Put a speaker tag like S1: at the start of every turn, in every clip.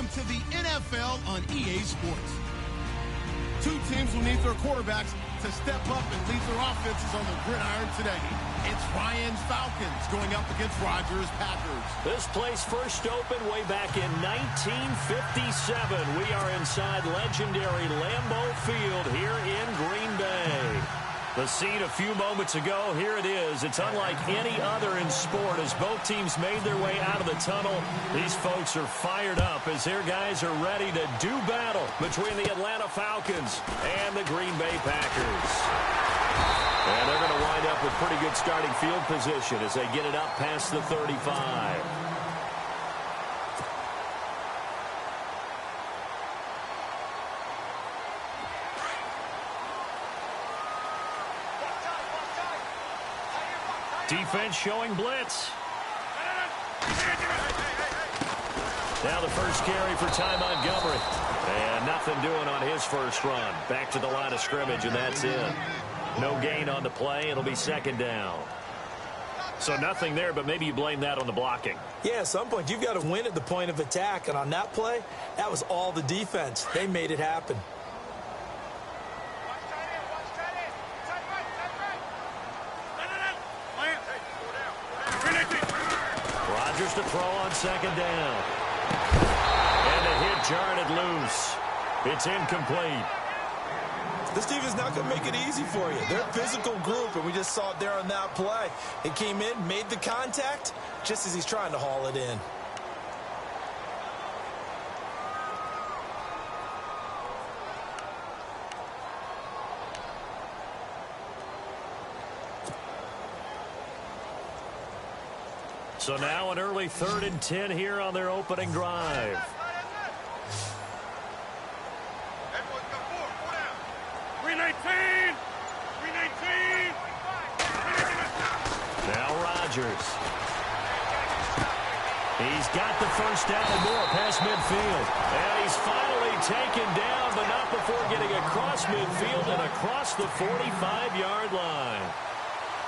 S1: Welcome to the NFL on EA Sports. Two teams will need their quarterbacks to step up and lead their offenses on the gridiron today. It's Ryan's Falcons going up against Rodgers' Packers.
S2: This place first opened way back in 1957. We are inside legendary Lambeau Field here in Green Bay. The scene a few moments ago, here it is. It's unlike any other in sport as both teams made their way out of the tunnel. These folks are fired up as their guys are ready to do battle between the Atlanta Falcons and the Green Bay Packers. And they're going to wind up with pretty good starting field position as they get it up past the 35. Defense showing blitz. Now the first carry for Ty Montgomery. And nothing doing on his first run. Back to the line of scrimmage, and that's it. No gain on the play. It'll be second down. So nothing there, but maybe you blame that on the blocking.
S3: Yeah, at some point you've got to win at the point of attack. And on that play, that was all the defense. They made it happen.
S2: Rodgers to throw on second down. And the hit jarred it loose. It's incomplete.
S3: This team is not going to make it easy for you. They're a physical group, and we just saw it there on that play. It came in, made the contact, just as he's trying to haul it in.
S2: So now an early 3rd and 10 here on their opening drive. Now Rodgers. He's got the first down and more past midfield. And he's finally taken down, but not before getting across midfield and across the 45-yard line.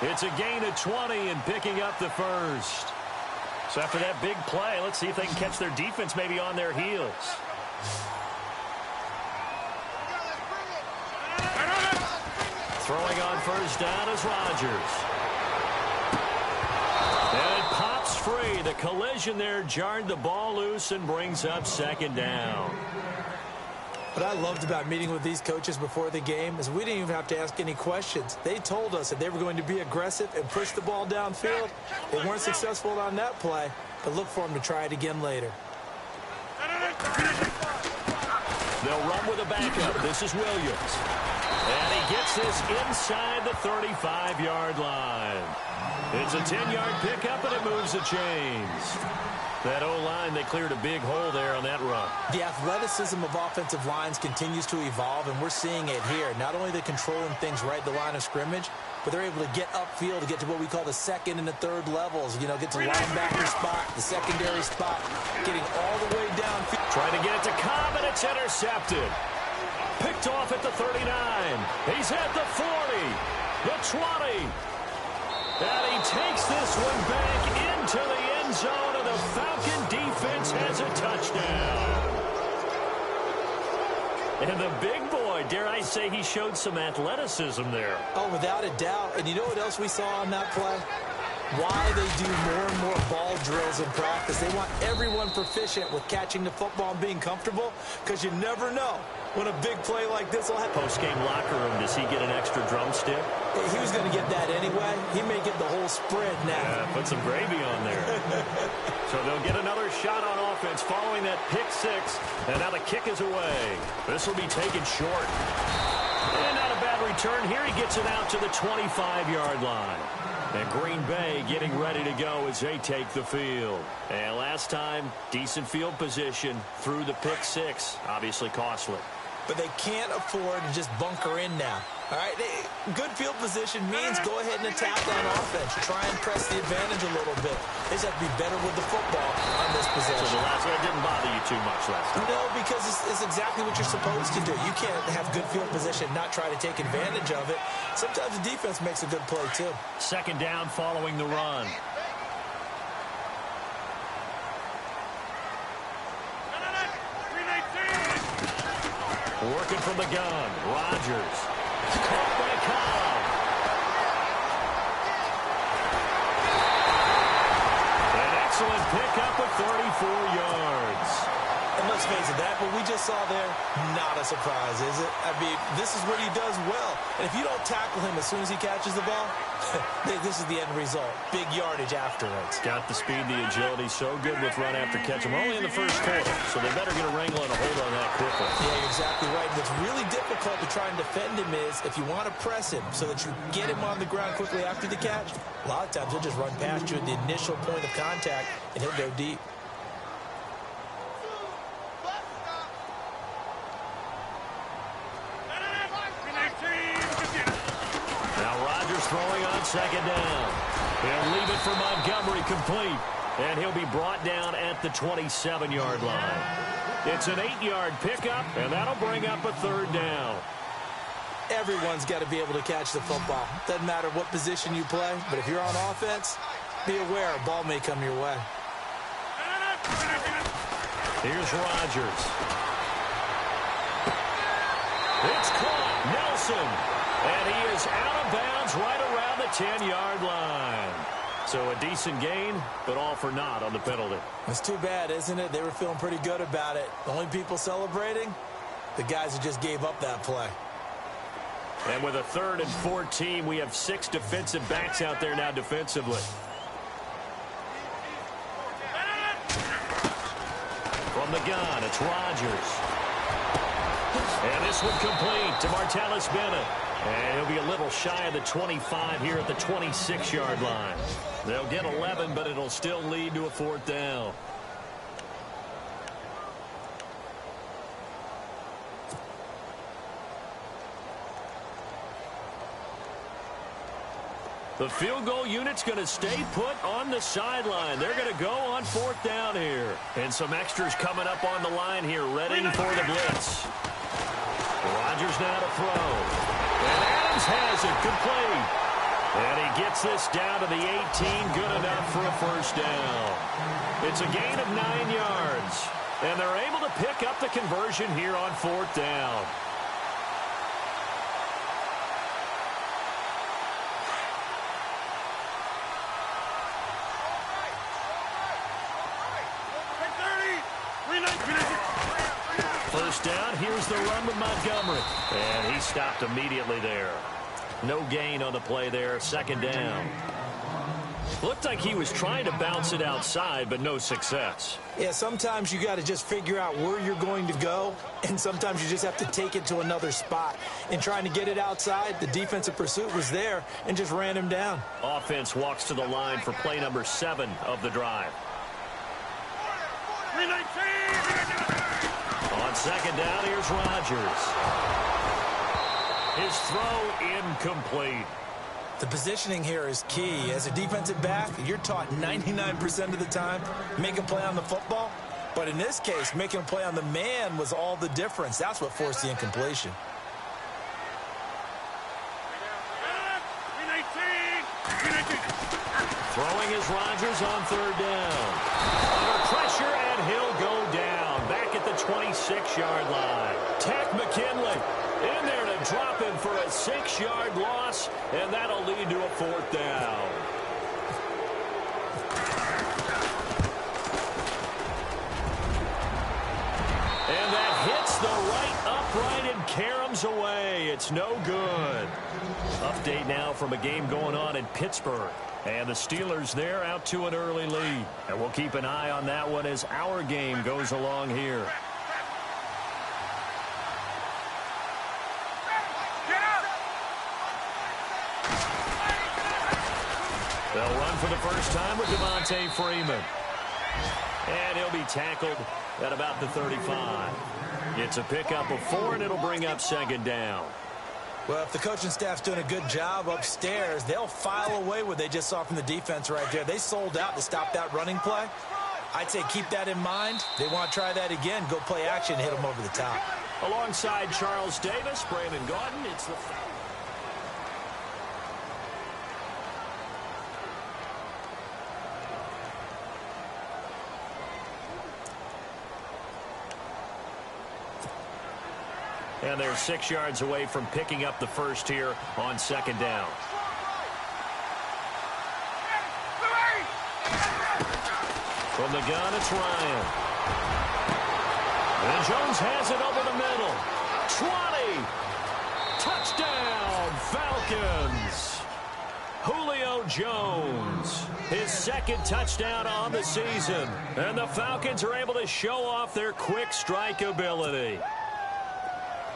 S2: It's a gain of 20 and picking up the first. So after that big play, let's see if they can catch their defense maybe on their heels. Throwing on first down is Rodgers. And it pops free. The collision there jarred the ball loose and brings up second down.
S3: What I loved about meeting with these coaches before the game is we didn't even have to ask any questions. They told us that they were going to be aggressive and push the ball downfield. They weren't successful on that play, but look for them to try it again later.
S2: They'll run with a backup. This is Williams. And he gets this inside the 35-yard line. It's a 10-yard pickup, and it moves the chains. That O-line, they cleared a big hole there on that run.
S3: The athleticism of offensive lines continues to evolve, and we're seeing it here. Not only are they controlling things right at the line of scrimmage, but they're able to get upfield to get to what we call the second and the third levels. You know, get to linebacker spot, the secondary spot, getting all the way downfield.
S2: Trying to get it to Cobb, and it's intercepted. Picked off at the 39. He's at the 40, the 20. And he takes this one back into the end zone, and the Falcon defense has a touchdown. And the big boy, dare I say, he showed some athleticism there.
S3: Oh, without a doubt. And you know what else we saw on that play? Why they do more and more ball drills in practice. They want everyone proficient with catching the football and being comfortable, because you never know when a big play like this will happen.
S2: Post-game locker room, does he get an extra drumstick?
S3: He was going to get that anyway. He may get the whole spread now.
S2: Yeah, put some gravy on there. So they'll get another shot on offense following that pick six. And now the kick is away. This will be taken short. And not a bad return here. He gets it out to the 25-yard line. And Green Bay getting ready to go as they take the field. And last time, decent field position through the pick six. Obviously costly.
S3: But they can't afford to just bunker in now. All right, good field position means go ahead and attack on offense. Try and press the advantage a little bit. They just have to be better with the football on this possession.
S2: So the last one didn't bother you too much last time?
S3: No, because it's exactly what you're supposed to do. You can't have good field position and not try to take advantage of it. Sometimes the defense makes a good play, too.
S2: Second down following the run. Working from the gun. Rodgers. Caught by Cobb. An excellent pickup of 34 yards.
S3: And let's face it, that what we just saw there, not a surprise, is it? I mean, this is what he does well. And if you don't tackle him as soon as he catches the ball, this is the end result. Big yardage afterwards.
S2: Got the speed, the agility, so good with run after catch. We're only in the first quarter, so they better get a wrangle and a hold on that quickly.
S3: Yeah, you're exactly right. What's really difficult to try and defend him is if you want to press him so that you get him on the ground quickly after the catch, a lot of times he'll just run past you at the initial point of contact, and he'll go deep.
S2: Throwing on second down. He'll leave it for Montgomery complete. And he'll be brought down at the 27-yard line. It's an 8-yard pickup, and that'll bring up a third down.
S3: Everyone's got to be able to catch the football. Doesn't matter what position you play, but if you're on offense, be aware a ball may come your way.
S2: Here's Rodgers. It's caught. Nelson. And he is out of bounds right around the 10-yard line. So a decent gain, but all for naught on the penalty.
S3: It's too bad, isn't it? They were feeling pretty good about it. The only people celebrating, the guys who just gave up that play.
S2: And with a 3rd and 14, we have 6 defensive backs out there now defensively. From the gun, it's Rodgers. And this one complete to Martellus Bennett. And he'll be a little shy of the 25 here at the 26-yard line. They'll get 11, but it'll still lead to a 4th down. The field goal unit's going to stay put on the sideline. They're going to go on 4th down here. And some extras coming up on the line here, ready for the blitz. Rodgers now to throw. And Adams has it complete. And he gets this down to the 18, good enough for a 1st down. It's a gain of 9 yards. And they're able to pick up the conversion here on 4th down. First down, here's the run with Montgomery. And he stopped immediately there. No gain on the play there, 2nd down. Looked like he was trying to bounce it outside, but no success.
S3: Yeah, sometimes you got to just figure out where you're going to go, and sometimes you just have to take it to another spot. In trying to get it outside, the defensive pursuit was there and just ran him down.
S2: Offense walks to the line for play number 7 of the drive. On 2nd down, here's Rodgers. His throw incomplete.
S3: The positioning here is key. As a defensive back, you're taught 99% of the time, make a play on the football. But in this case, making a play on the man was all the difference. That's what forced the incompletion.
S2: Throwing is Rodgers on 3rd down. Under pressure, and he'll go down. Back at the 26-yard line. Tech McKinley in there to drop him for a 6-yard loss, and that'll lead to a 4th down. And that hits the right upright and caroms away. It's no good. Update now from a game going on in Pittsburgh. And the Steelers there out to an early lead. And we'll keep an eye on that one as our game goes along here. They'll run for the first time with Devontae Freeman. And he'll be tackled at about the 35. It's a pickup of 4, and it'll bring up 2nd down.
S3: Well, if the coaching staff's doing a good job upstairs, they'll file away what they just saw from the defense right there. They sold out to stop that running play. I'd say keep that in mind. They want to try that again. Go play action, hit them over the top.
S2: Alongside Charles Davis, Brandon Gordon, it's the... And they're 6 yards away from picking up the first here on second down. From the gun, it's Ryan. And Jones has it over the middle. 20. Touchdown, Falcons. Julio Jones, his second touchdown on the season. And the Falcons are able to show off their quick strike ability.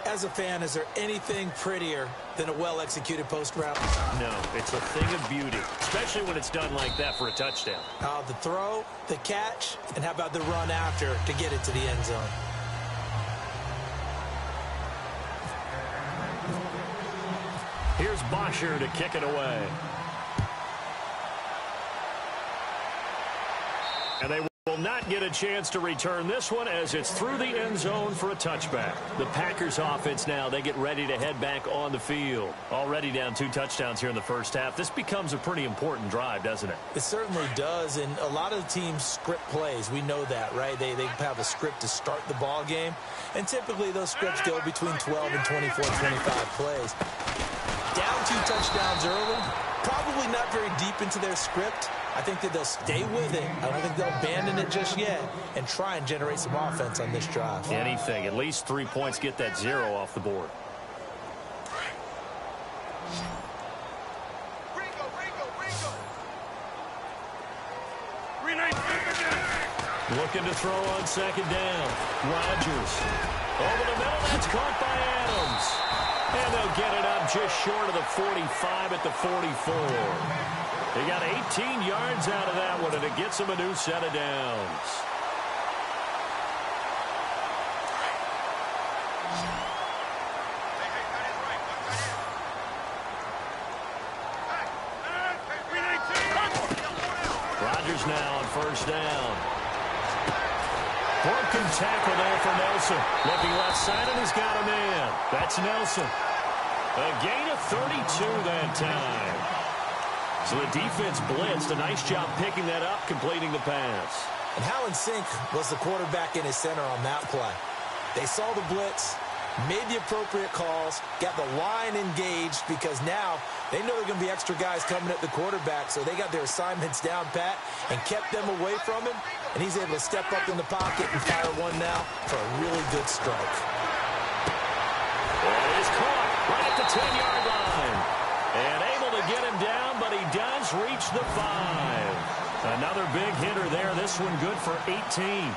S3: As a fan, is there anything prettier than a well-executed post route?
S2: No, it's a thing of beauty, especially when it's done like that for a touchdown.
S3: The throw, the catch, and how about the run after to get it to the end zone?
S2: Here's Bosher to kick it away. And they will not get a chance to return this one as it's through the end zone for a touchback. The Packers offense now, they get ready to head back on the field. Already down 2 touchdowns here in the first half. This becomes a pretty important drive, doesn't it?
S3: It certainly does, and a lot of the teams script plays. We know that, right? They have a script to start the ball game, and typically those scripts go between 12 and 24, 25 plays. Down 2 touchdowns early, probably not very deep into their script. I think that they'll stay with it. I don't think they'll abandon it just yet and try and generate some offense on this drive.
S2: Anything. At least 3 points, get that 0 off the board. Looking to throw on second down. Rodgers. Over the middle, that's caught by Adams. And they'll get it up just short of the 45 at the 44. They got 18 yards out of that one, and it gets them a new set of downs. Rodgers now on first down. Broken tackle there for Nelson. Looking left side, and he's got a man. That's Nelson. A gain of 32 that time. So the defense blitzed. A nice job picking that up, completing the pass.
S3: And how in sync was the quarterback in his center on that play? They saw the blitz, made the appropriate calls, got the line engaged because now they know there are going to be extra guys coming at the quarterback, so they got their assignments down pat and kept them away from him, and he's able to step up in the pocket and fire one now for a really good strike.
S2: It is caught right at the 10-yard line. And able to get him down, but he does reach the 5. Another big hitter there. This one good for 18.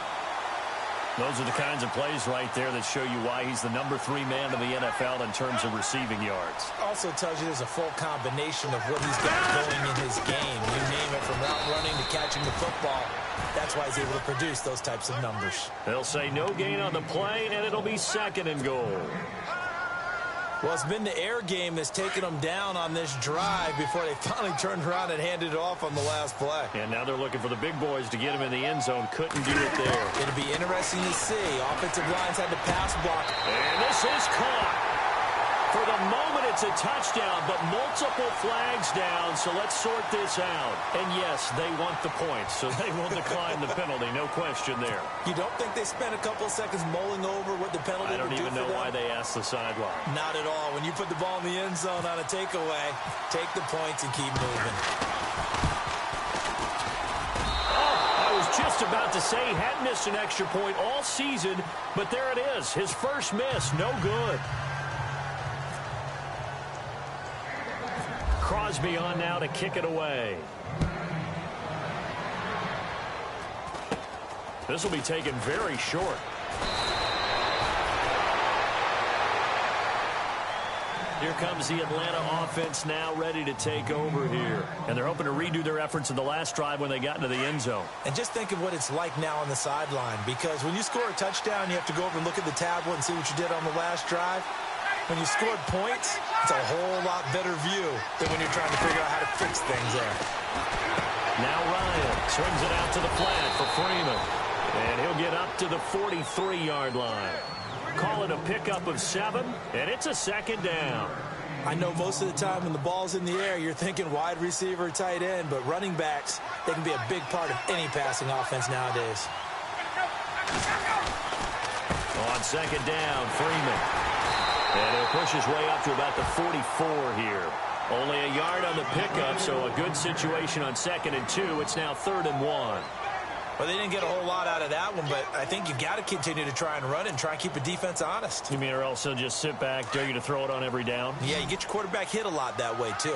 S2: Those are the kinds of plays right there that show you why he's the number 3 man in the NFL in terms of receiving yards.
S3: Also tells you there's a full combination of what he's got going in his game. You name it, from route running to catching the football. That's why he's able to produce those types of numbers.
S2: They'll say no gain on the play, and it'll be 2nd and goal.
S3: Well, it's been the air game that's taken them down on this drive before they finally turned around and handed it off on the last play.
S2: And now they're looking for the big boys to get him in the end zone. Couldn't do it there.
S3: It'll be interesting to see. Offensive lines had to pass block.
S2: And this is caught. For the moment, it's a touchdown, but multiple flags down, so let's sort this out. And yes, they want the points, so they will decline the penalty. No question there.
S3: You don't think they spent a couple of seconds mulling over what the penalty would do for them?
S2: I don't even know why they asked the sideline.
S3: Not at all. When you put the ball in the end zone on a takeaway, take the points and keep moving.
S2: I was just about to say he hadn't missed an extra point all season, but there it is. His first miss, no good. Crosby on now to kick it away. This will be taken very short. Here comes the Atlanta offense now ready to take over here. And they're hoping to redo their efforts in the last drive when they got into the end zone.
S3: And just think of what it's like now on the sideline, because when you score a touchdown, you have to go over and look at the tablet and see what you did on the last drive. When you scored points, it's a whole lot better view than when you're trying to figure out how to fix things there.
S2: Now Ryan swings it out to the flat for Freeman. And he'll get up to the 43-yard line. Call it a pickup of 7, and it's a 2nd down.
S3: I know most of the time when the ball's in the air, you're thinking wide receiver, tight end, but running backs, they can be a big part of any passing offense nowadays.
S2: On second down, Freeman. And he'll push his way up to about the 44 here. Only a yard on the pickup, so a good situation on 2nd and 2. It's now 3rd and 1.
S3: Well, they didn't get a whole lot out of that one, but I think you got to continue to try and run and try and keep the defense honest.
S2: You mean or else he'll just sit back, dare you to throw it on every down?
S3: Yeah, you get your quarterback hit a lot that way, too.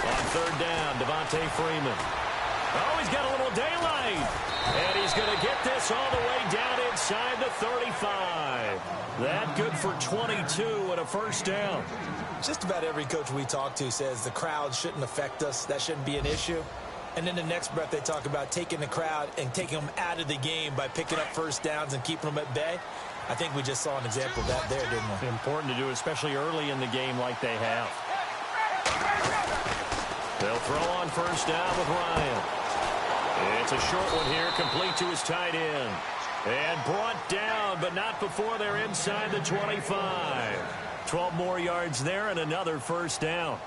S2: On 3rd down, Devontae Freeman. Oh, he's got a little daylight. And he's going to get this all the way down inside the 35. That good for 22 and a first down.
S3: Just about every coach we talk to says the crowd shouldn't affect us. That shouldn't be an issue. And then the next breath they talk about taking the crowd and taking them out of the game by picking up first downs and keeping them at bay. I think we just saw an example of that there, didn't we?
S2: Important to do, especially early in the game like they have. They'll throw on first down with Ryan. It's a short one here, complete to his tight end. And brought down, but not before they're inside the 25. 12 more yards there and another first down.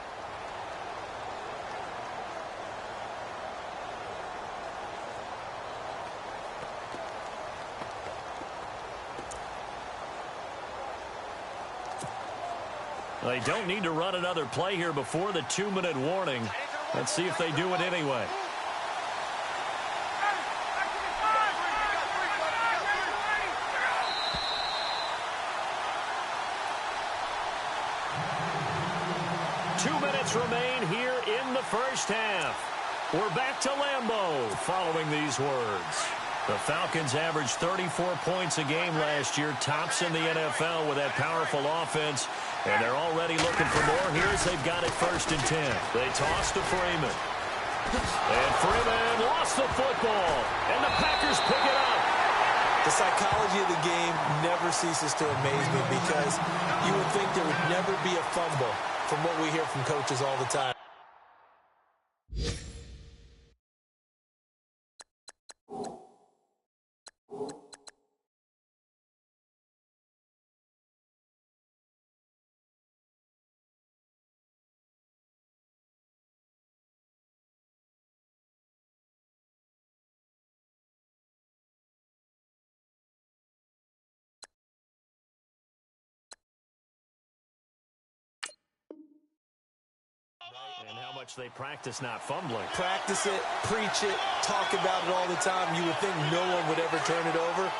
S2: They don't need to run another play here before the 2-minute warning. Let's see if they do it anyway. Remain here in the first half. We're back to Lambeau following these words. The Falcons averaged 34 points a game last year, tops in the NFL with that powerful offense, and they're already looking for more. Here's they've got it 1st and 10. They toss to Freeman. And Freeman lost the football, and the Packers pick it up.
S3: The psychology of the game never ceases to amaze me because you would think there would never be a fumble from what we hear from coaches all the time.
S2: And how much they practice not fumbling.
S3: Practice it, preach it, talk about it all the time. You would think no one would ever turn it over.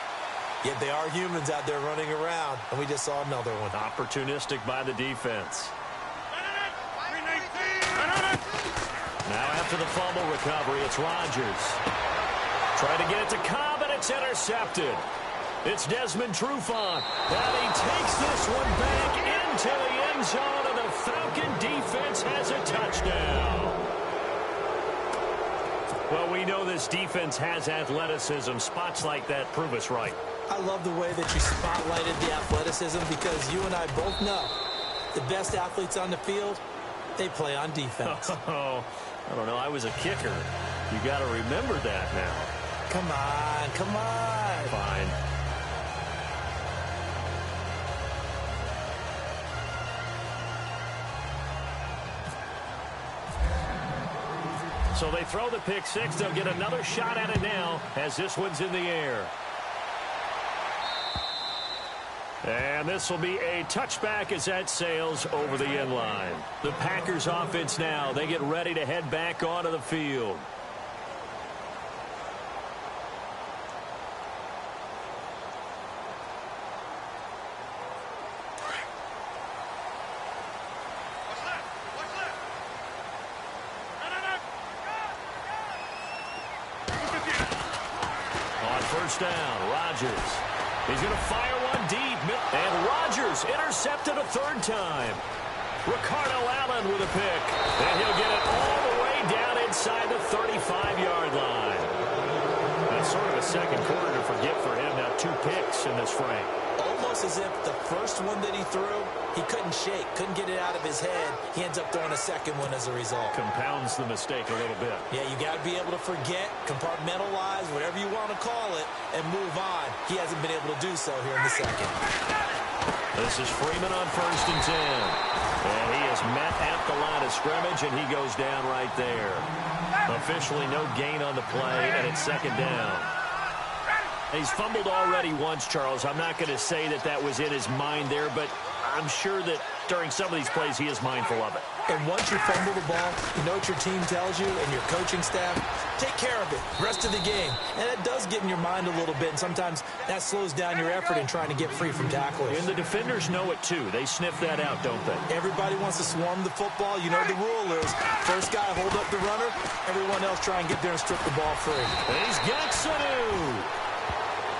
S3: Yet they are humans out there running around, and we just saw another one.
S2: Opportunistic by the defense. Now after the fumble recovery, it's Rodgers. Trying to get it to Cobb, and it's intercepted. It's Desmond Trufant, and he takes this one back into the end zone, and the Falcon defense has a touchdown. Well, we know this defense has athleticism. Spots like that prove us right.
S3: I love the way that you spotlighted the athleticism because you and I both know the best athletes on the field, they play on defense.
S2: Oh, I don't know. I was a kicker. You got to remember that now.
S3: Come on, come on.
S2: Fine. So they throw the pick six. They'll get another shot at it now as this one's in the air. And this will be a touchback as that sails over the end line. The Packers offense now, they get ready to head back onto the field. First down, Rodgers. He's going to fire one deep. And Rodgers intercepted a third time. Ricardo Allen with a pick. And he'll get it all the way down inside the 35-yard line. That's sort of a second quarter to forget for him. Now 2 picks in this frame.
S3: Almost as if the first one that he threw, he couldn't shake, couldn't get it out of his head. He ends up throwing a second one as a result.
S2: Compounds the mistake a little bit.
S3: Yeah, you got to be able to forget, compartmentalize, whatever you want to call it, and move on. He hasn't been able to do so here in the second.
S2: This is Freeman on 1st and 10. And he is met at the line of scrimmage, and he goes down right there. Officially no gain on the play, and it's 2nd down. He's fumbled already once, Charles. I'm not going to say that that was in his mind there, but I'm sure that during some of these plays he is mindful of it.
S3: And once you fumble the ball, you know what your team tells you and your coaching staff? Take care of it. Rest of the game. And it does get in your mind a little bit, and sometimes that slows down your effort in trying to get free from tacklers.
S2: And the defenders know it, too. They sniff that out, don't they?
S3: Everybody wants to swarm the football. You know the rule is first guy hold up the runner, everyone else try and get there and strip the ball free.
S2: He's got Sanu.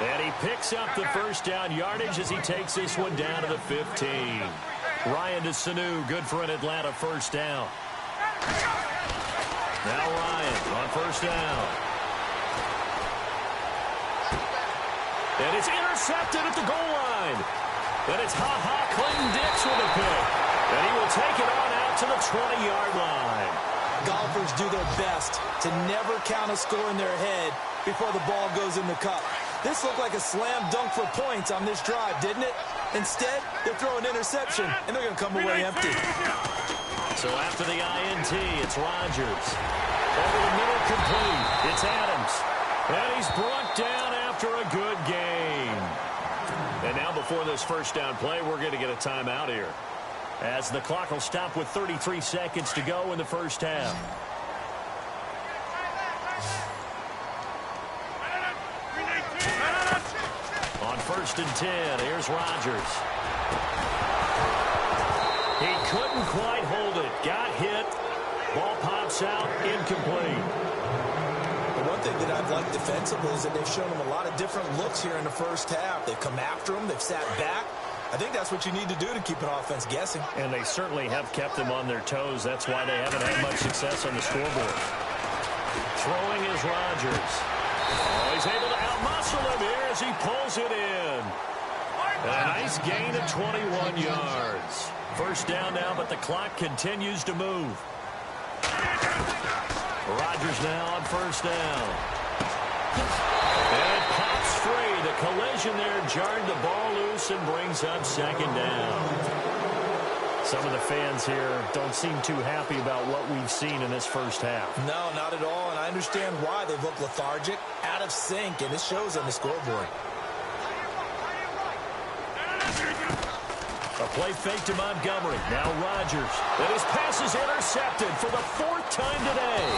S2: And he picks up the first down yardage as he takes this one down to the 15. Ryan to Sanu, good for an Atlanta first down. Now Ryan on 1st down. And it's intercepted at the goal line. And it's Clinton-Dix with a pick. And he will take it on out to the 20-yard line.
S3: Golfers do their best to never count a score in their head before the ball goes in the cup. This looked like a slam dunk for points on this drive, didn't it? Instead, they're throwing interception, and they're going to come away empty.
S2: So after the INT, it's Rodgers. Over the middle, complete. It's Adams. And he's brought down after a good game. And now before this first down play, we're going to get a timeout here, as the clock will stop with 33 seconds to go in the first half. On 1st and 10, here's Rodgers. He couldn't quite hold it. Got hit. Ball pops out. Incomplete.
S3: The one thing that I've liked defensively is that they've shown him a lot of different looks here in the first half. They've come after him. They've sat back. I think that's what you need to do to keep an offense guessing.
S2: And they certainly have kept them on their toes. That's why they haven't had much success on the scoreboard. Throwing is Rodgers. Oh, he's able to outmuscle him here as he pulls it in. A nice gain of 21 yards. First down now, but the clock continues to move. Rodgers now on 1st down. And it pops free. The collision there jarred the ball loose and brings up 2nd down. Some of the fans here don't seem too happy about what we've seen in this first half.
S3: No, not at all, and I understand why. They've looked lethargic, out of sync, and it shows on the scoreboard.
S2: A play fake to Montgomery. Now Rodgers. And his pass is intercepted for the 4th time today.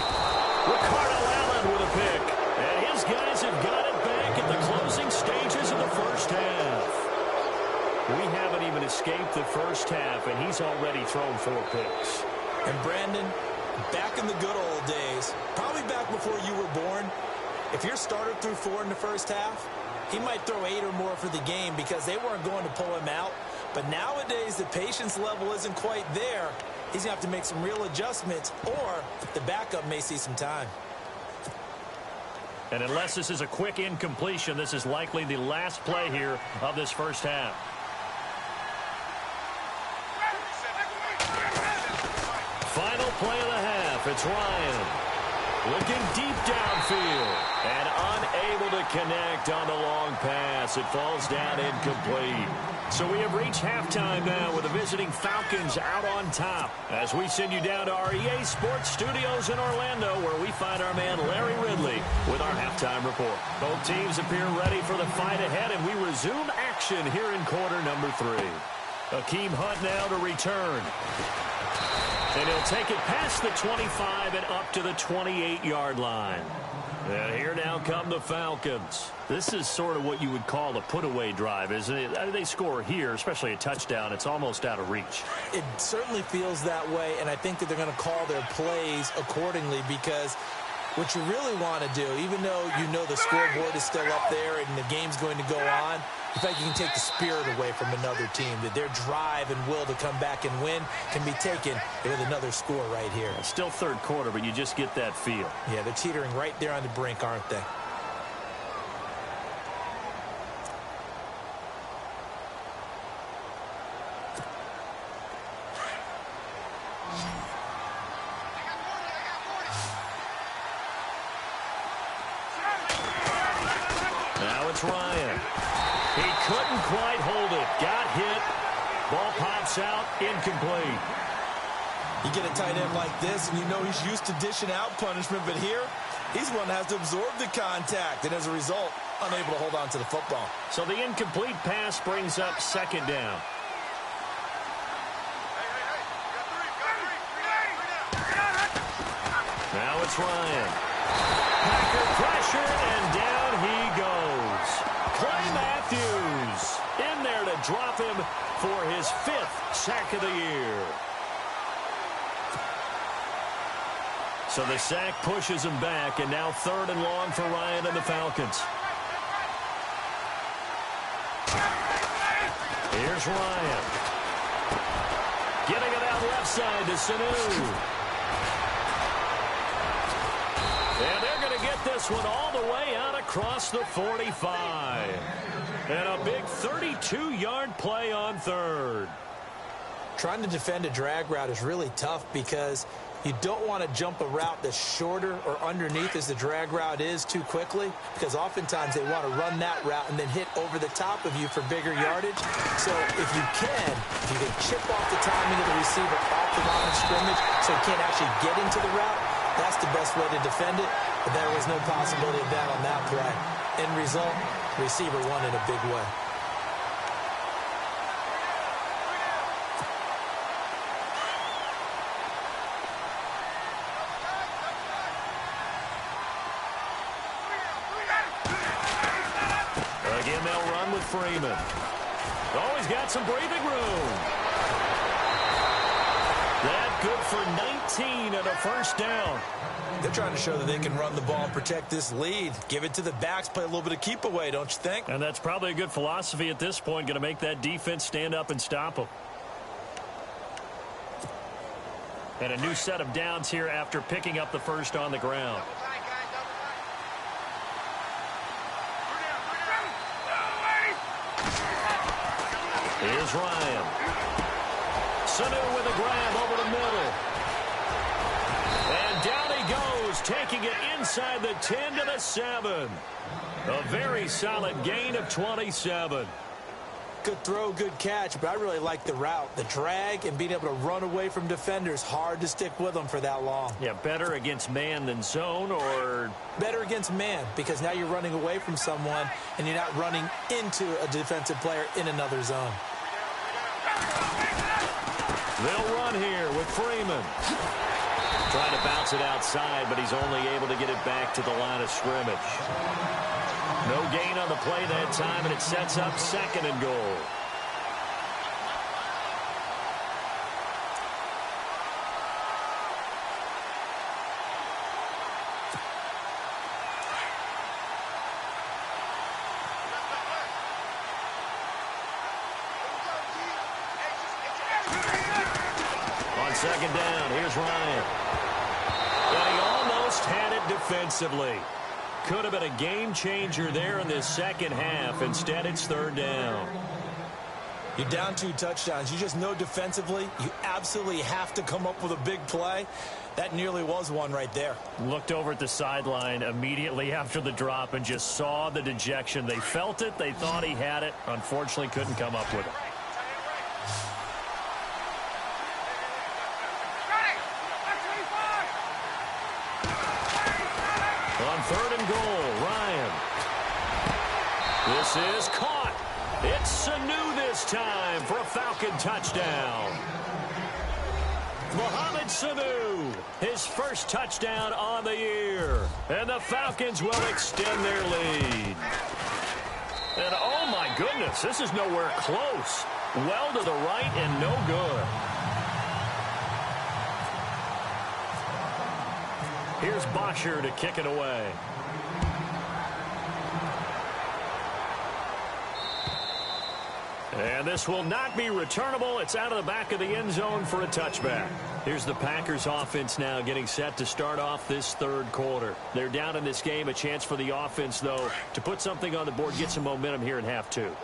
S2: Ricardo Allen with a pick. And his guys have got it back at the closing stages of the first half. We haven't even escaped the first half, and he's already thrown 4 picks.
S3: And Brandon, back in the good old days, probably back before you were born, if your starter threw 4 in the first half, he might throw 8 or more for the game because they weren't going to pull him out. But nowadays, the patience level isn't quite there. He's going to have to make some real adjustments, or the backup may see some time.
S2: And unless this is a quick incompletion, this is likely the last play here of this first half. Final play of the half. It's Ryan. Looking deep downfield and unable to connect on the long pass. It falls down incomplete. So we have reached halftime now with the visiting Falcons out on top as we send you down to our EA Sports Studios in Orlando, where we find our man Larry Ridley with our halftime report. Both teams appear ready for the fight ahead, and we resume action here in quarter number 3. Akeem Hunt now to return. And he'll take it past the 25 and up to the 28-yard line. And here now come the Falcons. This is sort of what you would call a put-away drive, isn't it? They score here, especially a touchdown. It's almost out of reach.
S3: It certainly feels that way, and I think that they're going to call their plays accordingly, because what you really want to do, even though you know the scoreboard is still up there and the game's going to go on, in fact, you can take the spirit away from another team, that their drive and will to come back and win can be taken with another score right here.
S2: It's still third quarter, but you just get that feel.
S3: Yeah, they're teetering right there on the brink, aren't they?
S2: Now it's Ryan. He couldn't quite hold it. Got hit. Ball pops out, incomplete.
S3: You get a tight end like this, and you know he's used to dishing out punishment, but here, he's one that has to absorb the contact, and as a result, unable to hold on to the football.
S2: So the incomplete pass brings up second down. Now it's Ryan. Packer pressure, and down he goes. Clay Matthews in there to drop him for his 5th sack of the year. So the sack pushes him back, and now 3rd and long for Ryan and the Falcons. Here's Ryan. Getting it out left side to Sanu. And they're going to get this one all the way out across the 45. And a big 32-yard play on 3rd.
S3: Trying to defend a drag route is really tough because you don't want to jump a route that's shorter or underneath as the drag route is too quickly, because oftentimes they want to run that route and then hit over the top of you for bigger yardage. So if you can chip off the timing of the receiver off the line of scrimmage so he can't actually get into the route, that's the best way to defend it. But there was no possibility of that on that play. End result, receiver won in a big way.
S2: Again, they'll run with Freeman. Oh, he's got some breathing room. That good for 19 and a first down.
S3: They're trying to show that they can run the ball and protect this lead. Give it to the backs, play a little bit of keep away, don't you think?
S2: And that's probably a good philosophy at this point, going to make that defense stand up and stop them. And a new set of downs here after picking up the first on the ground. Here's Ryan. Sanu with a grab over the middle. And down he goes, taking it inside the 10 to the 7. A very solid gain of 27.
S3: Good throw, good catch, but I really like the route. The drag and being able to run away from defenders, hard to stick with them for that long.
S2: Yeah, better against man than zone, or?
S3: Better against man, because now you're running away from someone and you're not running into a defensive player in another zone.
S2: They'll run here with Freeman. Trying to bounce it outside, but he's only able to get it back to the line of scrimmage. No gain on the play that time, and it sets up 2nd and goal. On 2nd down, here's Ryan. And he almost had it defensively. Could have been a game changer there in this second half. Instead, it's 3rd down.
S3: You're down 2 touchdowns. You just know defensively you absolutely have to come up with a big play. That nearly was one right there.
S2: Looked over at the sideline immediately after the drop and just saw the dejection. They felt it. They thought he had it. Unfortunately, couldn't come up with it. On 3rd and goal, Ryan. This is caught. It's Sanu this time for a Falcon touchdown. Mohamed Sanu, his first touchdown on the year. And the Falcons will extend their lead. And oh my goodness, this is nowhere close. Well to the right and no good. Here's Bosher to kick it away. And this will not be returnable. It's out of the back of the end zone for a touchback. Here's the Packers offense now getting set to start off this 3rd quarter. They're down in this game. A chance for the offense, though, to put something on the board, get some momentum here in half 2.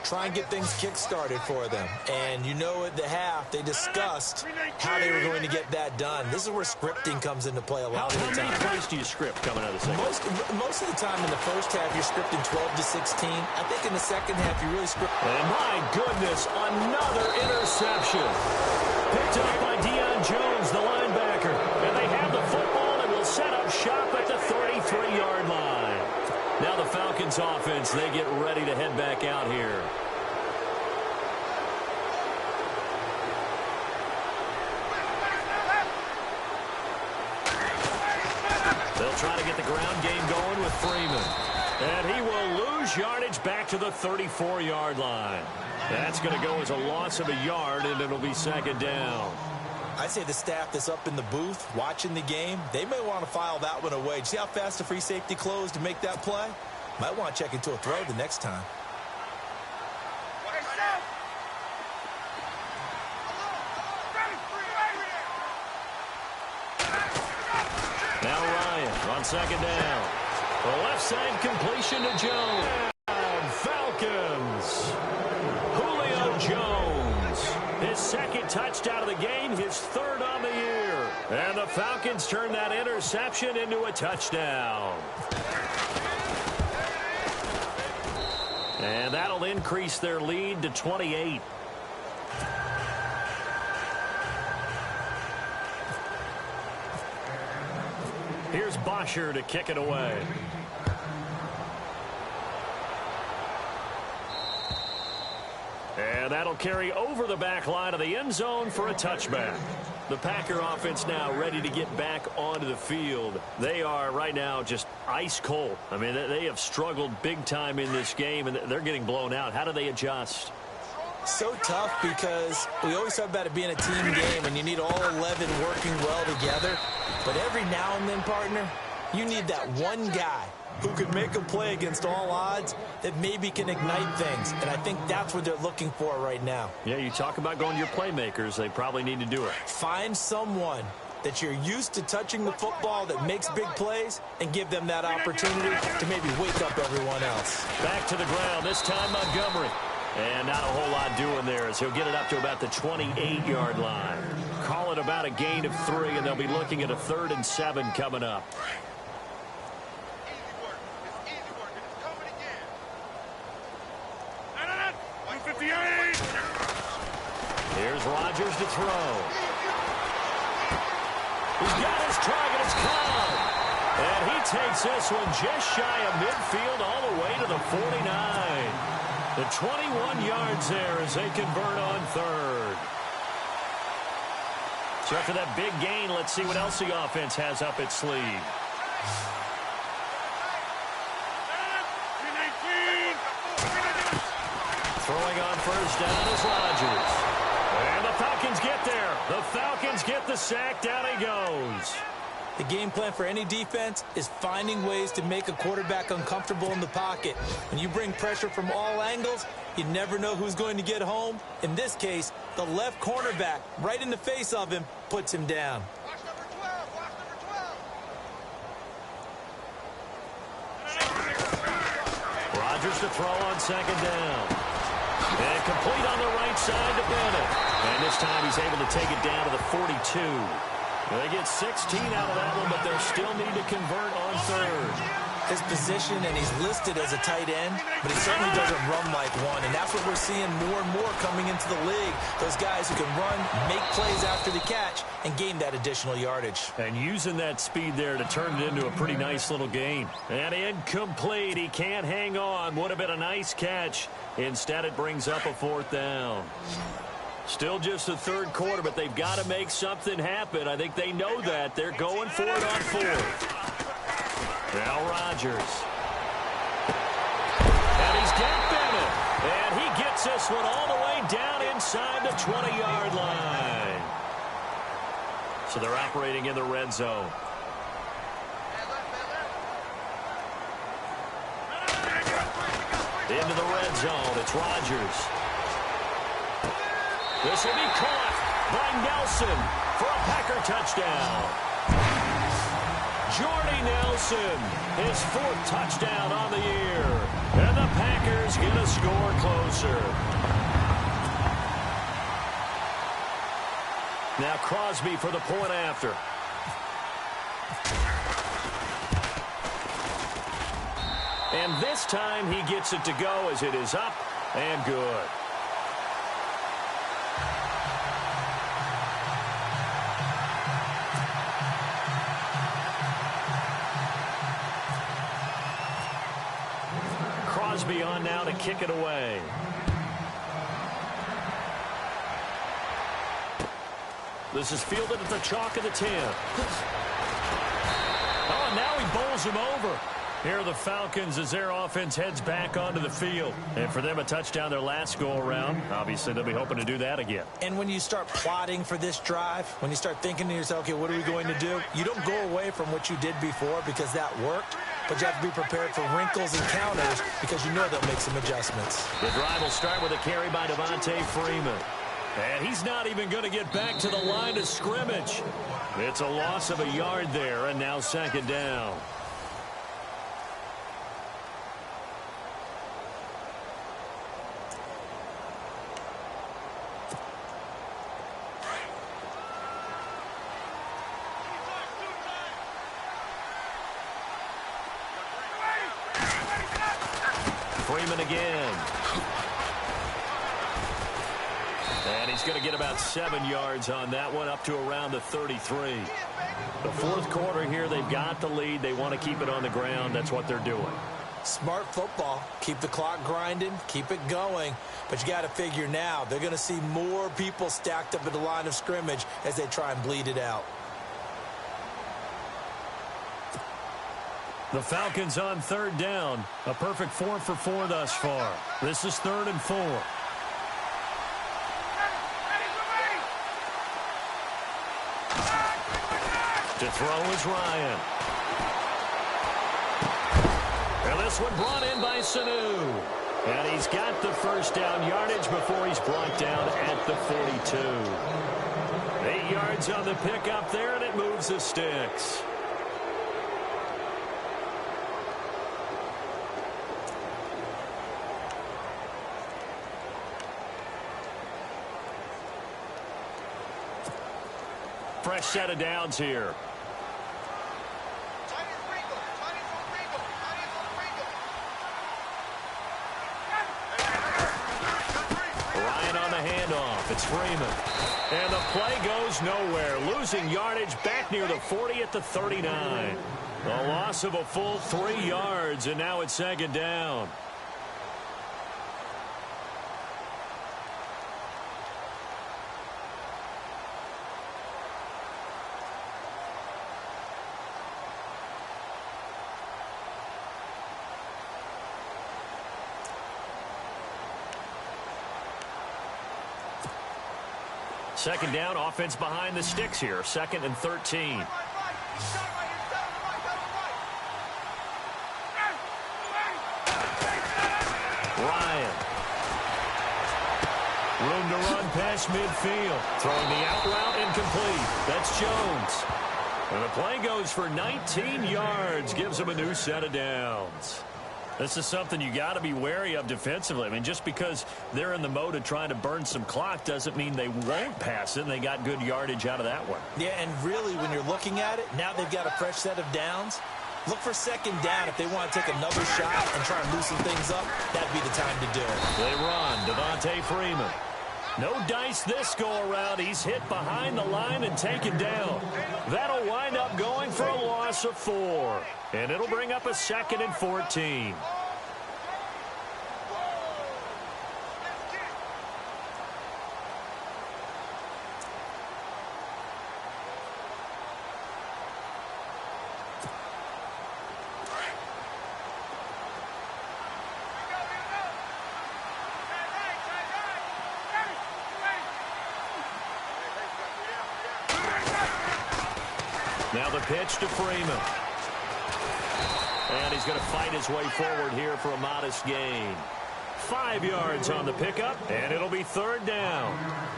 S3: try and get things kick-started for them. And you know at the half, they discussed how they were going to get that done. This is where scripting comes into play a lot of the time.
S2: How many plays do you script coming out of the second?
S3: Most of the time in the first half, you're scripting 12 to 16. I think in the second half, you really script.
S2: And my goodness, another interception. Picked up by Deion Jones, the linebacker. And they have the football and will set up shop at the 33-yard line. Now the Falcons offense, they get ready to head back out here. They'll try to get the ground game going with Freeman. And he will lose yardage back to the 34-yard line. That's going to go as a loss of a yard, and it'll be second down.
S3: I say the staff that's up in the booth watching the game, they may want to file that one away. See how fast the free safety closed to make that play? Might want to check into a throw the next time.
S2: Now Ryan on second down. The left side completion to Jones. Falcons. Julio Jones. His second touchdown of the game, his third on the year. And the Falcons turn that interception into a touchdown. And that'll increase their lead to 28. Here's Bosher to kick it away. And that'll carry over the back line of the end zone for a touchback. The Packer offense now ready to get back onto the field. They are right now just ice cold. I mean, they have struggled big time in this game, and they're getting blown out. How do they adjust?
S3: So tough because we always talk about it being a team game, and you need all 11 working well together. But every now and then, partner, you need that one guy who could make a play against all odds that maybe can ignite things. And I think that's what they're looking for right now.
S2: Yeah, you talk about going to your playmakers. They probably need to do it.
S3: Find someone that you're used to touching the football that makes big plays and give them that opportunity to maybe wake up everyone else.
S2: Back to the ground, this time Montgomery. And not a whole lot doing there as he'll get it up to about the 28-yard line. Call it about a gain of 3, and they'll be looking at a 3rd and 7 coming up. Here's Rodgers to throw. He's got his target. It's caught. And he takes this one just shy of midfield all the way to the 49. The 21 yards there as they convert on 3rd. So after that big gain, let's see what else the offense has up its sleeve. Throwing on first down is Rodgers. And the Falcons get there. The Falcons get the sack. Down he goes.
S3: The game plan for any defense is finding ways to make a quarterback uncomfortable in the pocket. When you bring pressure from all angles, you never know who's going to get home. In this case, the left cornerback, right in the face of him, puts him down.
S4: Watch number 12. Watch number 12.
S2: Rodgers to throw on second down. And complete on the right side to Bennett. And this time he's able to take it down to the 42. They get 16 out of that one, but they'll still need to convert on 3rd.
S3: His position, and he's listed as a tight end, but he certainly doesn't run like one, and that's what we're seeing more and more coming into the league. Those guys who can run, make plays after the catch, and gain that additional yardage. And
S2: using that speed there to turn it into a pretty nice little gain. And incomplete. He can't hang on. Would have been a nice catch. Instead, it brings up a 4th down. Still just the 3rd quarter, but they've got to make something happen. I think they know that. They're going for it on 4th. Now Rodgers. And he's got Bennett. And he gets this one all the way down inside the 20-yard line. So they're operating in the red zone. Into the red zone. It's Rodgers. This will be caught by Nelson for a Packer touchdown. Jordy Nelson, his 4th touchdown on the year. And the Packers get a score closer. Now Crosby for the point after. And this time he gets it to go as it is up and good. Crosby on now to kick it away. This is fielded at the chalk of the 10. Oh, and now he bowls him over. Here are the Falcons as their offense heads back onto the field. And for them, a touchdown their last go-around. Obviously, they'll be hoping to do that again.
S3: And when you start plotting for this drive, when you start thinking to yourself, okay, what are we going to do? You don't go away from what you did before because that worked. But you have to be prepared for wrinkles and counters because you know they'll make some adjustments.
S2: The drive will start with a carry by Devontae Freeman. And he's not even going to get back to the line of scrimmage. It's a loss of a yard there, and now 2nd down. Freeman again. And he's going to get about 7 yards on that one, up to around the 33. The 4th quarter here, they've got the lead. They want to keep it on the ground. That's what they're doing.
S3: Smart football. Keep the clock grinding. Keep it going. But you got to figure now, they're going to see more people stacked up at the line of scrimmage as they try and bleed it out.
S2: The Falcons on 3rd down. A perfect 4 for 4 thus far. This is 3rd and 4. To throw is Ryan. And this one brought in by Sanu. And he's got the 1st down yardage before he's brought down at the 42. 8 yards on the pickup there, and it moves the sticks. Fresh set of downs here. Ryan on the handoff. It's Freeman. And the play goes nowhere. Losing yardage back near the 40 at the 39. A loss of a full 3 yards, and now it's 2nd down. Second down, offense behind the sticks here. 2nd and 13. Ryan. Room to run past midfield. Throwing the out route incomplete. That's Jones. And the play goes for 19 yards. Gives him a new set of downs. This is something you got to be wary of defensively. I mean, just because they're in the mode of trying to burn some clock doesn't mean they won't pass it. And they got good yardage out of that one.
S3: Yeah, and really, when you're looking at it, now they've got a fresh set of downs. Look for 2nd down. If they want to take another shot and try and loosen things up, that'd be the time to do it.
S2: They run. Devontae Freeman. No dice this go-around. He's hit behind the line and taken down. That'll wind up going for a loss of 4. And it'll bring up a 2nd and 14. Now the pitch to Freeman. And he's going to fight his way forward here for a modest gain. 5 yards on the pickup, and it'll be 3rd down.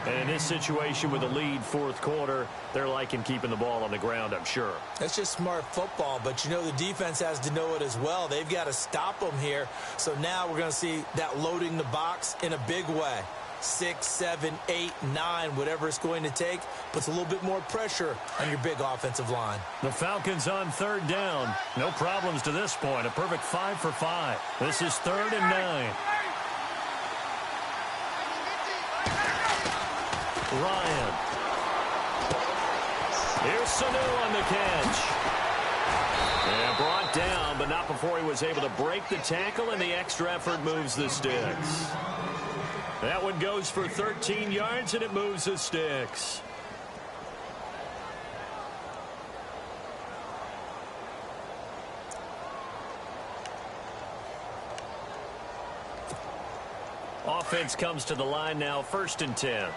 S2: And in this situation with a lead 4th quarter, they're liking keeping the ball on the ground, I'm sure.
S3: That's just smart football, but you know the defense has to know it as well. They've got to stop them here. So now we're going to see that loading the box in a big way. 6, 7, 8, 9, whatever it's going to take, puts a little bit more pressure on your big offensive line.
S2: The Falcons on 3rd down. No problems to this point. A perfect 5 for 5. This is 3rd and 9. Ryan. Here's Sanu on the catch. And brought down, but not before he was able to break the tackle, and the extra effort moves the sticks. That one goes for 13 yards, and it moves the sticks. Offense comes to the line now, 1st and 10.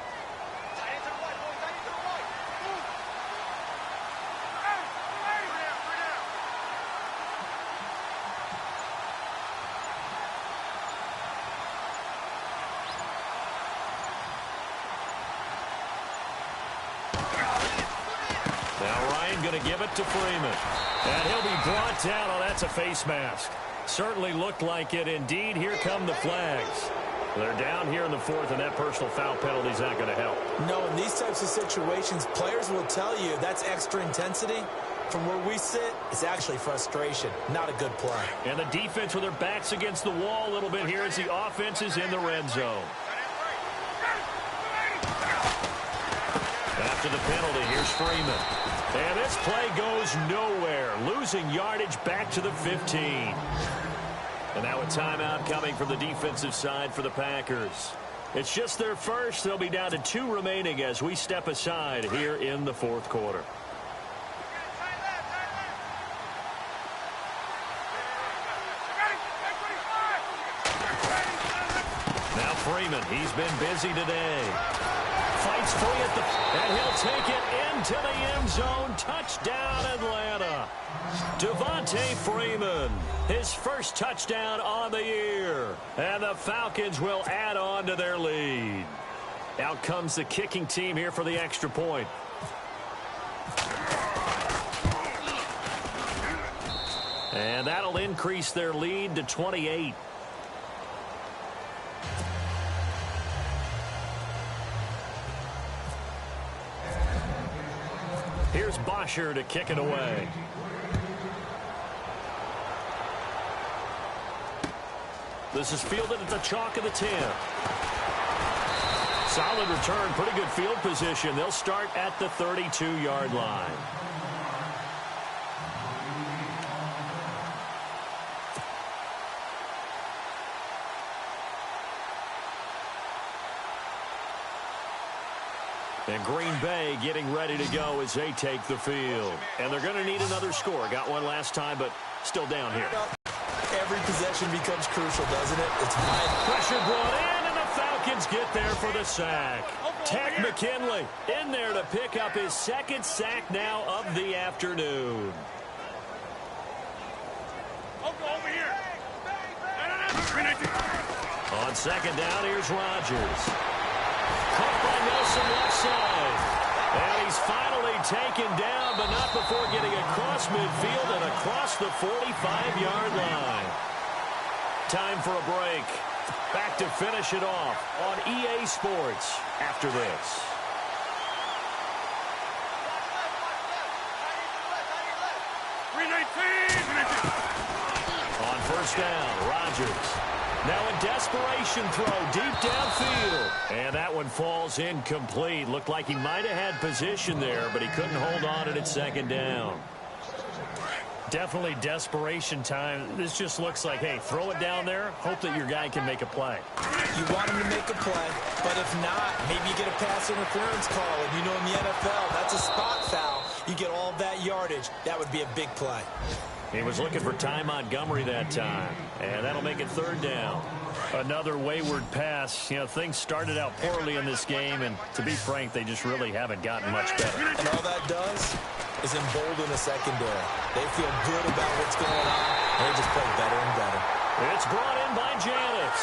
S2: Now Ryan going to give it to Freeman. And he'll be brought down. Oh, that's a face mask. Certainly looked like it. Indeed, here come the flags. They're down here in the 4th, and that personal foul penalty is not going to help.
S3: No, in these types of situations, players will tell you that's extra intensity. From where we sit, it's actually frustration, not a good play.
S2: And the defense with their backs against the wall a little bit here as the offense is in the red zone. After the penalty, here's Freeman. And this play goes nowhere, losing yardage back to the 15. And now a timeout coming from the defensive side for the Packers. It's just their first. They'll be down to 2 remaining as we step aside here in the 4th quarter. Now Freeman, he's been busy today. Fights free at the... And he'll take it into the end zone. Touchdown, Atlanta. Devontae Freeman, his first touchdown on the year. And the Falcons will add on to their lead. Out comes the kicking team here for the extra point. And that'll increase their lead to 28. Here's Bosher to kick it away. This is fielded at the chalk of the 10. Solid return, pretty good field position. They'll start at the 32-yard line. And Green Bay getting ready to go as they take the field. And they're going to need another score. Got one last time, but still down here.
S3: Every possession becomes crucial, doesn't it? It's vital.
S2: Pressure brought in, and the Falcons get there for the sack. Ted McKinley in there to pick up his 2nd sack now of the afternoon.
S4: Over here.
S2: On 2nd down, here's Rodgers. Caught by Nelson left side. And he's finally taken down, but not before getting across midfield and across the 45-yard line. Time for a break. Back to finish it off on EA Sports after this. On 1st down, Rodgers. Now a desperation throw deep downfield. And that one falls incomplete. Looked like he might have had position there, but he couldn't hold on it at 2nd down. Definitely desperation time. This just looks like, hey, throw it down there, hope that your guy can make a play.
S3: You want him to make a play, but if not, maybe you get a pass interference call. And you know in the NFL, that's a spot foul. You get all that yardage. That would be a big play.
S2: He was looking for Ty Montgomery that time, and that'll make it 3rd down. Another wayward pass. You know, things started out poorly in this game, and to be frank, they just really haven't gotten much better.
S3: And all that does is embolden the secondary. They feel good about what's going on, and they just play better and better.
S2: It's brought in by Janis.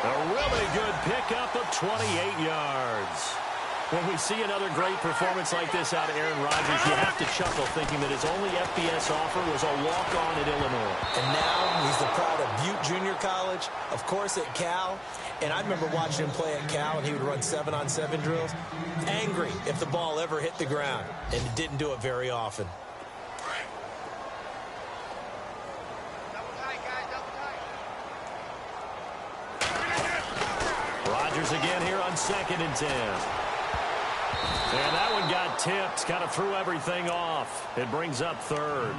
S2: A really good pickup of 28 yards. When we see another great performance like this out of Aaron Rodgers, you have to chuckle thinking that his only FBS offer was a walk-on at Illinois.
S3: And now he's the pride of Butte Junior College, of course at Cal. And I remember watching him play at Cal, and he would run 7-on-7 drills. Angry if the ball ever hit the ground, and it didn't do it very often.
S2: Rodgers again here on 2nd and 10. And that one got tipped, kind of threw everything off. It brings up 3rd.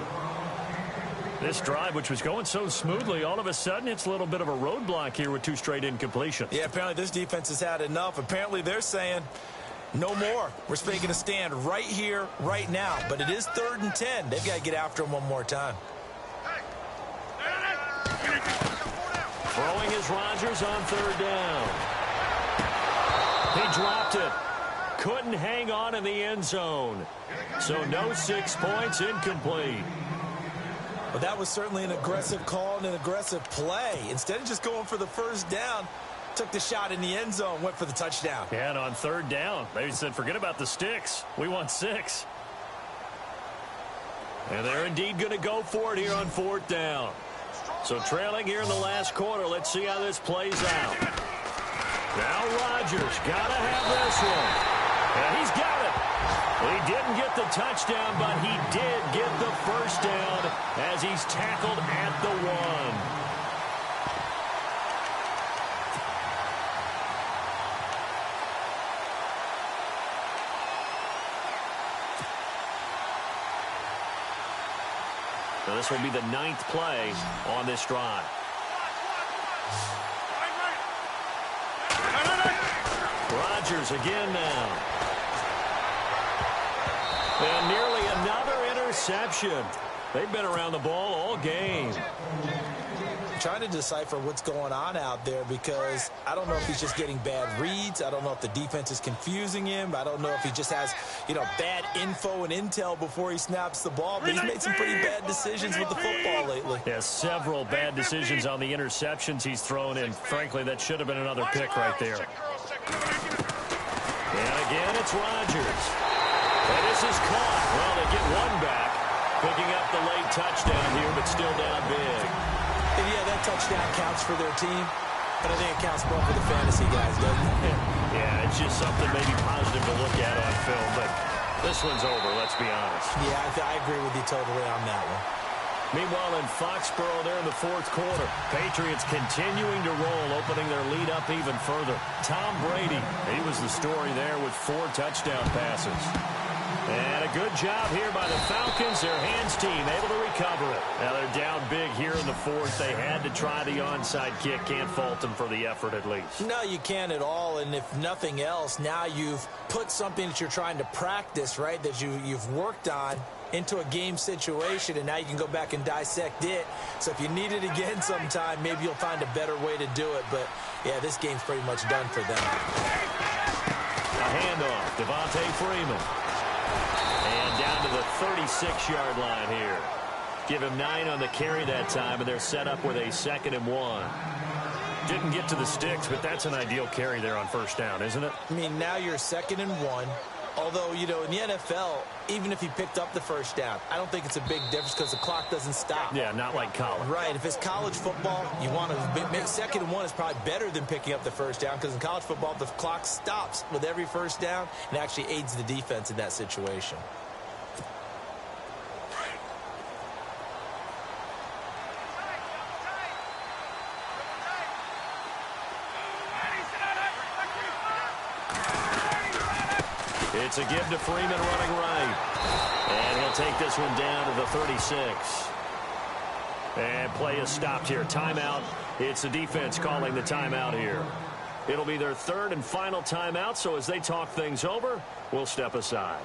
S2: This drive, which was going so smoothly, all of a sudden it's a little bit of a roadblock here with 2 straight incompletions.
S3: Yeah, apparently this defense has had enough. Apparently they're saying, no more. We're making a stand right here, right now. But it is 3rd and 10. They've got to get after him one more time.
S2: Throwing is Rodgers on 3rd down. He dropped it. Couldn't hang on in the end zone. So no 6 points, incomplete.
S3: Well, that was certainly an aggressive call and an aggressive play. Instead of just going for the 1st down, took the shot in the end zone, went for the touchdown.
S2: Yeah, and on 3rd down, they said, forget about the sticks. We want 6. And they're indeed going to go for it here on 4th down. So trailing here in the last quarter. Let's see how this plays out. Now Rodgers got to have this one. And he's got it. He didn't get the touchdown, but he did get the 1st down as he's tackled at the 1. So this will be the 9th play on this drive. Rodgers again now. And nearly another interception. They've been around the ball all game.
S3: I'm trying to decipher what's going on out there because I don't know if he's just getting bad reads. I don't know if the defense is confusing him. I don't know if he just has, bad info and intel before he snaps the ball. But he's made some pretty bad decisions with the football lately.
S2: Yeah, several bad decisions on the interceptions he's thrown in. Frankly, that should have been another pick right there. And again, it's Rodgers. And this is caught. Well, they get one back, picking up the late touchdown here, but still down big.
S3: And yeah, that touchdown counts for their team, but I think it counts more for the fantasy guys, doesn't it?
S2: Yeah, it's just something maybe positive to look at on film, but this one's over, let's be honest.
S3: Yeah, I agree with you totally on that one.
S2: Meanwhile, in Foxborough there in the 4th quarter, Patriots continuing to roll, opening their lead up even further. Tom Brady, he was the story there with 4 touchdown passes. And a good job here by the Falcons. Their hands team able to recover it. Now they're down big here in the 4th. They had to try the onside kick. Can't fault them for the effort at least.
S3: No, you can't at all. And if nothing else, now you've put something that you're trying to practice, right, that you've worked on into a game situation, and now you can go back and dissect it. So if you need it again sometime, maybe you'll find a better way to do it. But, yeah, this game's pretty much done for them.
S2: A handoff, Devontae Freeman. And down to the 36-yard line here. Give him 9 on the carry that time, and they're set up with a 2nd and 1. Didn't get to the sticks, but that's an ideal carry there on 1st down, isn't it?
S3: I mean, now you're 2nd and 1. Although, in the NFL, even if he picked up the 1st down, I don't think it's a big difference because the clock doesn't stop.
S2: Yeah, not like college.
S3: Right. If it's college football, you want to make 2nd and 1 is probably better than picking up the 1st down because in college football, the clock stops with every 1st down and actually aids the defense in that situation.
S2: It's a give to Freeman running right. And he'll take this one down to the 36. And play is stopped here. Timeout. It's the defense calling the timeout here. It'll be their 3rd and final timeout, so as they talk things over, we'll step aside.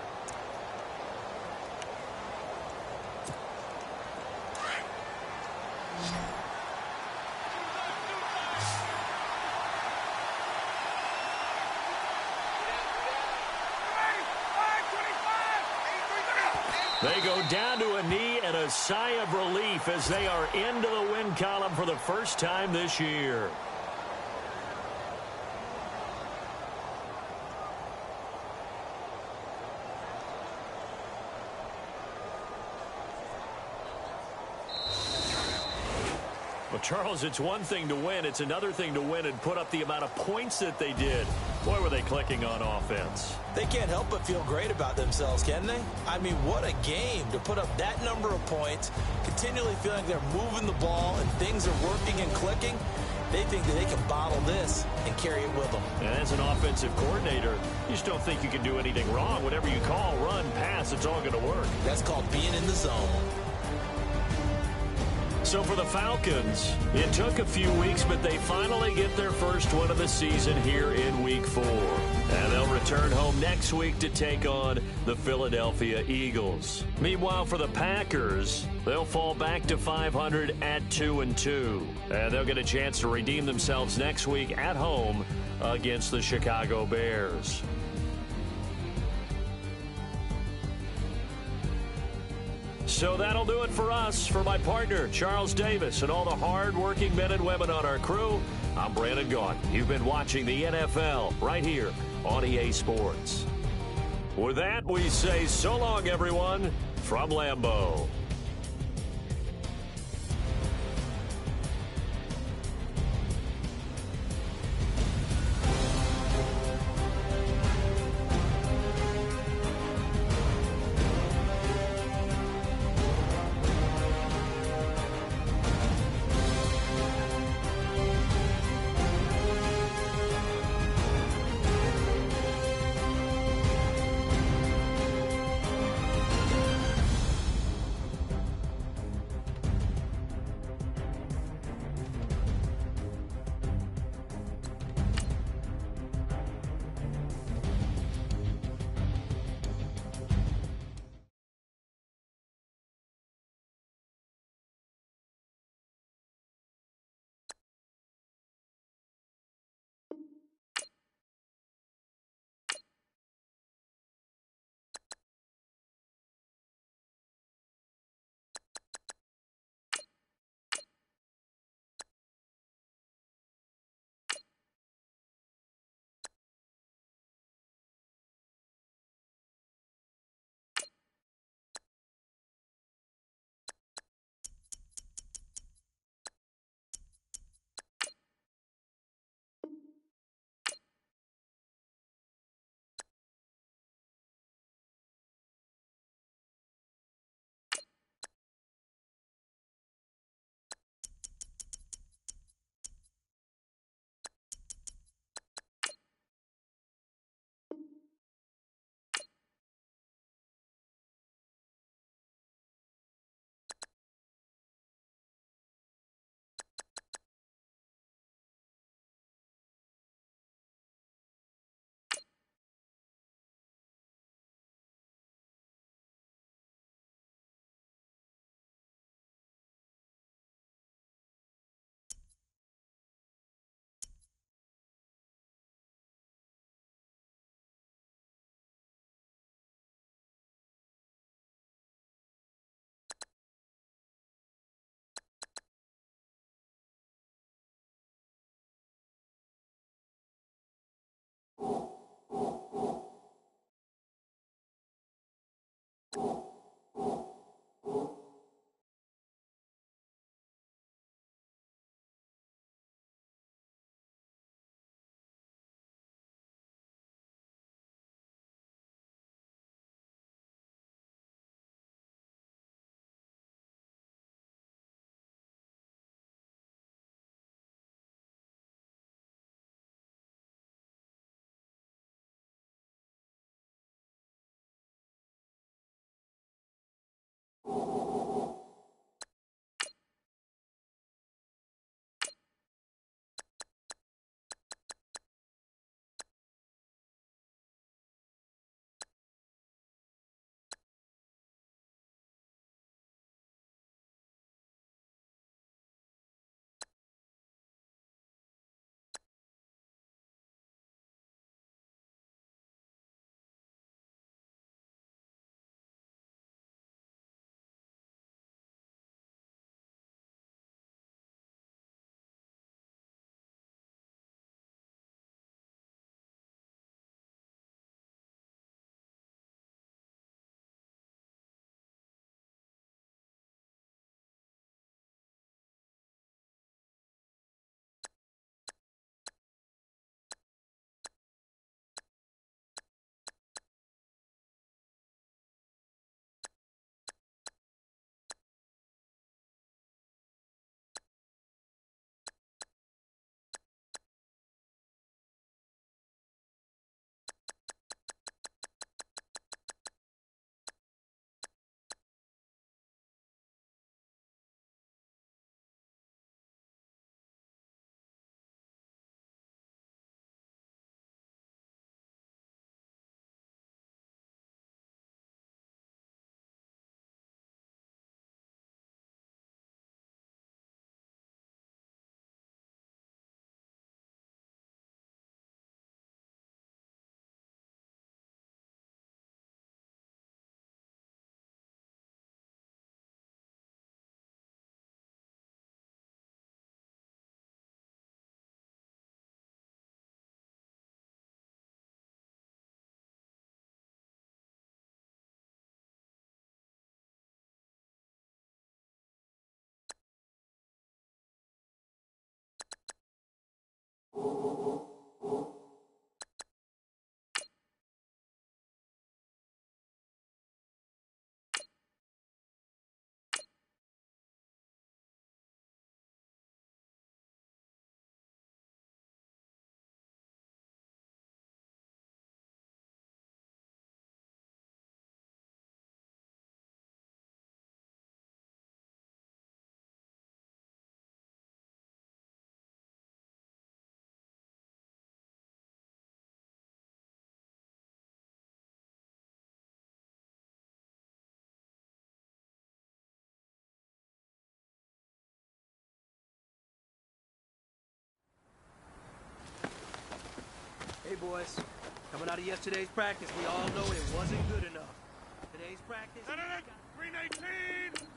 S2: They go down to a knee and a sigh of relief as they are into the win column for the first time this year. Well, Charles, it's one thing to win. It's another thing to win and put up the amount of points that they did. Boy, were they clicking on offense.
S3: They can't help but feel great about themselves, can they? I mean, what a game to put up that number of points, continually feeling they're moving the ball and things are working and clicking. They think that they can bottle this and carry it with them.
S2: And as an offensive coordinator, you just don't think you can do anything wrong. Whatever you call, run, pass, it's all going to work.
S3: That's called being in the zone.
S2: So for the Falcons, it took a few weeks, but they finally get their first one of the season here in Week 4. And they'll return home next week to take on the Philadelphia Eagles. Meanwhile, for the Packers, they'll fall back to 500 at 2-2. And they'll get a chance to redeem themselves next week at home against the Chicago Bears. So that'll do it for us. For my partner, Charles Davis, and all the hard-working men and women on our crew, I'm Brandon Gaughan. You've been watching the NFL right here on EA Sports. With that, we say so long, everyone, from Lambeau.
S5: Hey, boys. Coming out of yesterday's practice, we all know it wasn't good enough. Today's practice...
S4: Green 18!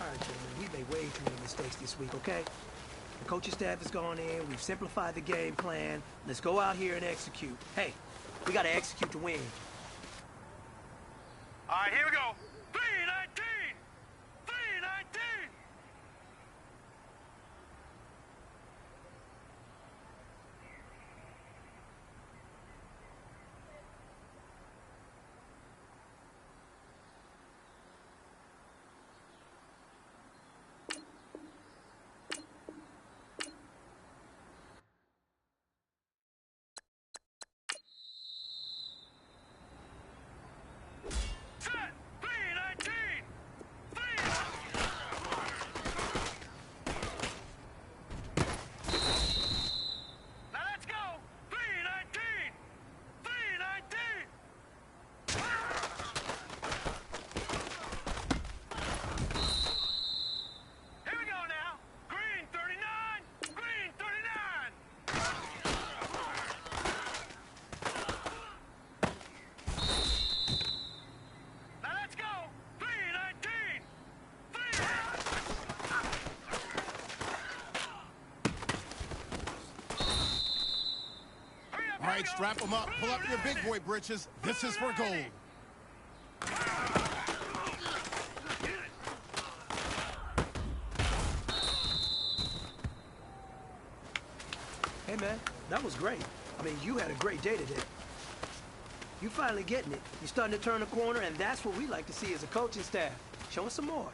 S5: All right, gentlemen, we've made way too many mistakes this week, okay? The coaching staff has gone in, we've simplified the game plan. Let's go out here and execute. Hey, we gotta execute to win.
S4: All right, here we go. 319! 319!
S1: All right, strap them up. Pull up your big boy britches. This is for gold.
S5: Hey, man, that was great. I mean, you had a great day today. You finally getting it. You're starting to turn the corner, and that's what we like to see as a coaching staff. Show us some more.